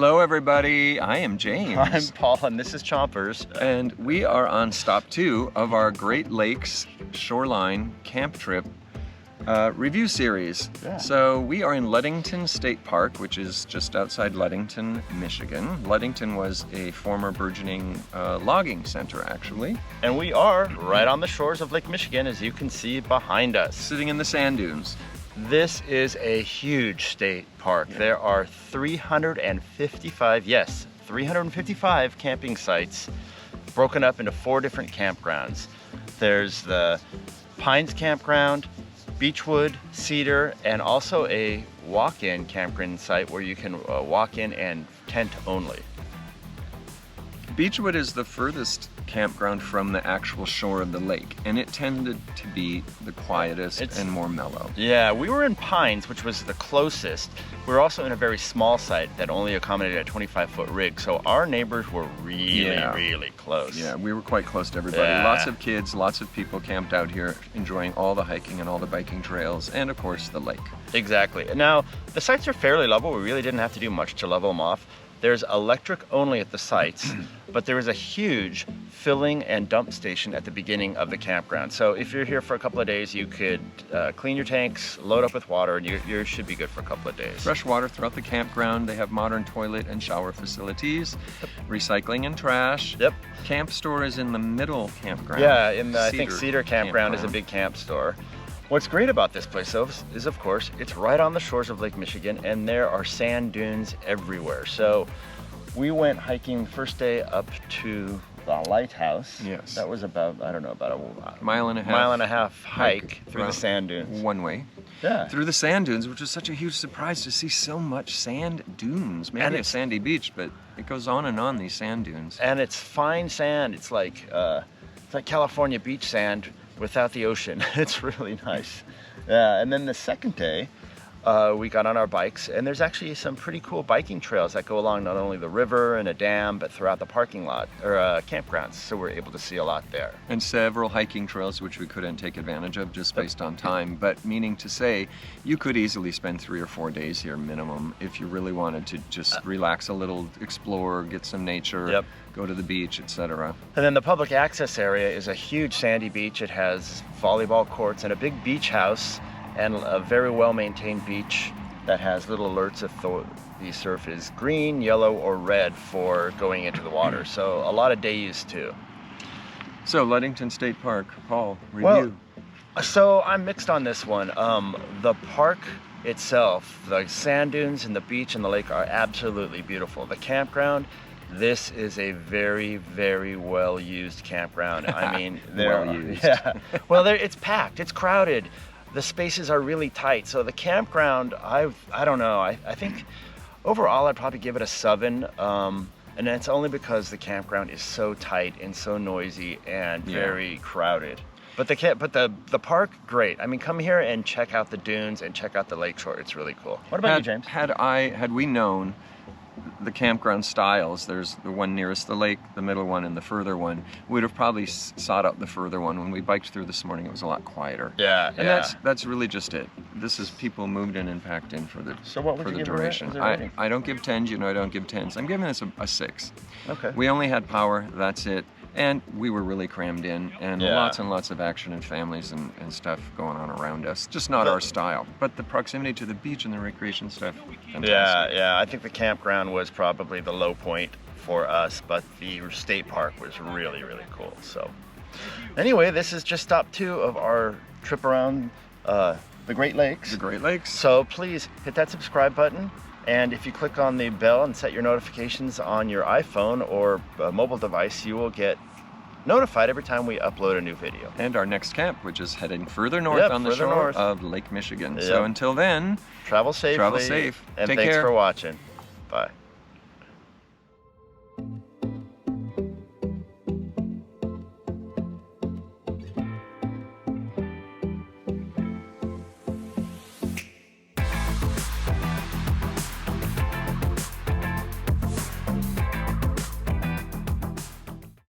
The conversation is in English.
Hello everybody, I am James. I'm Paul and this is Chompers. And we are on stop 2 of our Great Lakes Shoreline Camp Trip review series. Yeah. So we are in Ludington State Park, which is just outside Ludington, Michigan. Ludington was a former burgeoning logging center actually. And we are right on the shores of Lake Michigan, as you can see behind us. Sitting in the sand dunes. This is a huge state park. Yeah. There are 355 camping sites broken up into 4 different campgrounds. There's the Pines Campground, Beechwood, Cedar, and also a walk-in campground site where you can walk in and tent only. Beechwood is the furthest campground from the actual shore of the lake, and it tended to be the quietest and more mellow. Yeah, we were in Pines, which was the closest. We were also in a very small site that only accommodated a 25-foot rig, so our neighbors were really close. Yeah, we were quite close to everybody. Yeah. Lots of kids, lots of people camped out here, enjoying all the hiking and all the biking trails, and of course the lake. Exactly. Now, the sites are fairly level. We really didn't have to do much to level them off. There's electric only at the sites, but there is a huge filling and dump station at the beginning of the campground. So if you're here for a couple of days, you could clean your tanks, load up with water, and you should be good for a couple of days. Fresh water throughout the campground. They have modern toilet and shower facilities, recycling and trash. Yep. Camp store is in the middle campground. Yeah, I think Cedar Campground is a big camp store. What's great about this place though is, of course, it's right on the shores of Lake Michigan, and there are sand dunes everywhere. So we went hiking first day up to the lighthouse. Yes. That was about, I don't know, about a mile and a half hike through the sand dunes. One way. Yeah. Through the sand dunes, which was such a huge surprise to see so much sand dunes. Maybe a sandy beach, but it goes on these sand dunes. And it's fine sand. It's like California beach sand without the ocean. It's really nice. Yeah, and then the second day, we got on our bikes, and there's actually some pretty cool biking trails that go along not only the river and a dam, but throughout the parking lot, or campgrounds, so we're able to see a lot there. And several hiking trails which we couldn't take advantage of just based on time, but meaning to say, you could easily spend 3 or 4 days here minimum if you really wanted to just relax a little, explore, get some nature, go to the beach, etc. And then the public access area is a huge sandy beach. It has volleyball courts and a big beach house, and a very well-maintained beach that has little alerts if the surf is green, yellow, or red for going into the water. So a lot of day use too. So Ludington State Park, Paul, review. Well, so I'm mixed on this one. The park itself, the sand dunes and the beach and the lake are absolutely beautiful. The campground, this is a very well-used campground. I mean, well-used. Yeah. Well, it's packed, it's crowded. The spaces are really tight. So the campground, I don't know. I think overall I'd probably give it a 7. And that's only because the campground is so tight and so noisy and very crowded. But the park, great. I mean, come here and check out the dunes and check out the lakeshore. It's really cool. What about you, James? Had we known the campground styles, there's the one nearest the lake, the middle one, and the further one, we'd have probably sought out the further one. When we biked through this morning, it was a lot quieter. Yeah, and that's really just it. This is people moved in and packed in for the duration. I don't give 10s, you know I don't give 10s. I'm giving this a 6. Okay. We only had power, that's it. And we were really crammed in, and lots and lots of action and families and stuff going on around us. Just not our style, but the proximity to the beach and the recreation stuff, fantastic. Yeah, I think the campground was probably the low point for us, but the state park was really cool. So anyway, this is just stop 2 of our trip around the Great Lakes. The Great Lakes. So please hit that subscribe button. And if you click on the bell and set your notifications on your iPhone or mobile device, you will get notified every time we upload a new video. And our next camp, which is heading further north on the shore of Lake Michigan. So until then, travel safely. Travel safe. And Take thanks care. for watching. Bye.